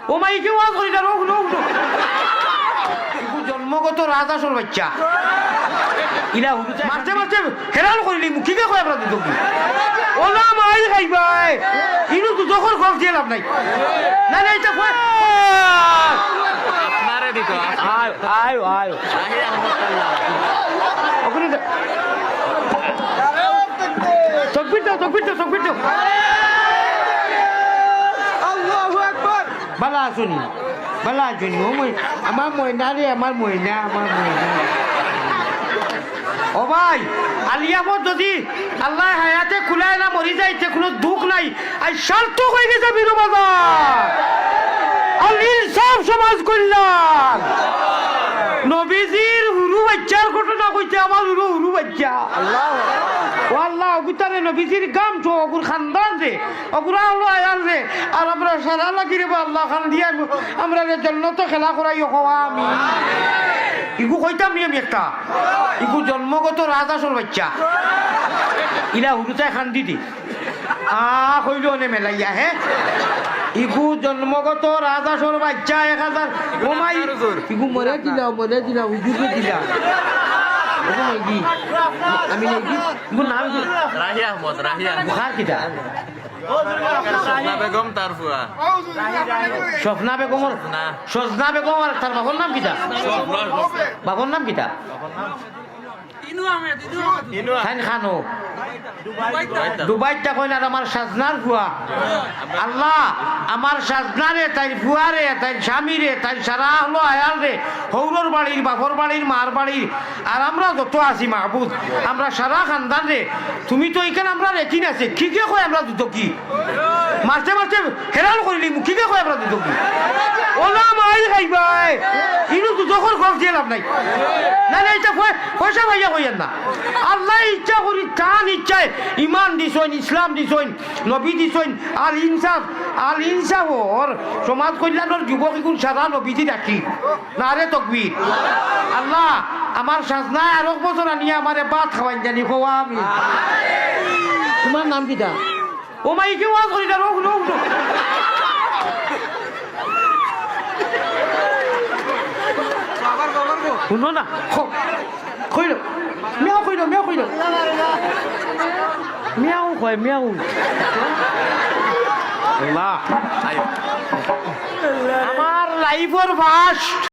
ও মাই কি ওয়াজ করি না রোগ রোগ জন্মগত রাজাসর বাচ্চা ইলা মারতে মারতে হেরাল করিলি মুখিকে কয় আপনার দুটো ওলা মাই খাইবাই ইনু তো যখন খরচ দিয়ে লাভ নাই না না এটা কয় আপনারে দিত আয় আয় আয় আহি আহমদুল্লাহ ওখানে তকবীর দাও আল্লাহু আকবার বালা শুনি ও মই আমার ময়না রে আমার ময়না ও ভাই আলিয়ামত যদি আল্লাহ হায়াতে খুলায় না মরি যাইতে কোনো দুঃখ নাই আর সার্থক হয়ে গেছে বীর বাজার আল ইনসাফ সমাজ কল্যাণ নবীজির হুরু বাচ্চার ঘটনা কইতে আমার হুরু বাচ্চা আল্লাহ ও আল্লাহ অগুতারে নবীজির গাম তো অগুর খানদান রে অগুরা হলো আয়াল রে আর আমরা সারা লাগি রে আল্লাহ খান দিয়া আমরা রে জান্নাত খেলা করাই হওয়া আমি ইগু কইতাম নি আমি একটা ইগু জন্মগত রাজাসর বাচ্চা ইলা হুরুতায় খান দিদি কইল নে মেলাইয়া হে ইগু জন্মগত রাজাসর বাচ্চা 1000 ওমাই ইগু মরে দিলা হুজুরকে দিলা আমি নাম বুখার কিটা স্বপ্না বেগম আর তার বাবার নাম কিটা খানো দুবাইটা কইনা আমার সাজনার ফুয়া আল্লাহ আমার সাজনারে তাই ফুয়ারে তাই স্বামীরে তাই সারা হলো আয়াল রে হৌরর বাড়ির বাপর বাড়ির মার বাড়ির আর আমরা যত আছি মাহবুব আমরা সারা খানদান রে তুমি তো এখানে আমরা রেখি আছে কি কে কয় আমরা দুটো কি মারতে হেরাল করিলি কি কে কয় আমরা দুটো কি ওলা মাই খাইবাই ইনু তো যখন খরচ দিয়ে লাভ নাই না না এটা পয়সা ভাইয়া কইয়েন না আল্লাহ ইচ্ছা করি টান ইচ্ছায় ইমান দিছইন ইসলাম দিছইন নবী দিছইন আল ইনসাফ ওর সমাজ কল্যাণের যুবক এগুন সারা নবীজি রাখি না রে তকবীর আল্লাহ আমার সাজনায় আর এক বছর আনিয়া আমারে ভাত খাওয়াই জানি খোয়া আমি তোমার নাম কিটা ও মাই কি ওয়াজ করি না রোগ শুনো না কইল মিয়াও কইল মিয়াও কয় মিয়াও আল্লাহ আমার লাইফের ফার্স্ট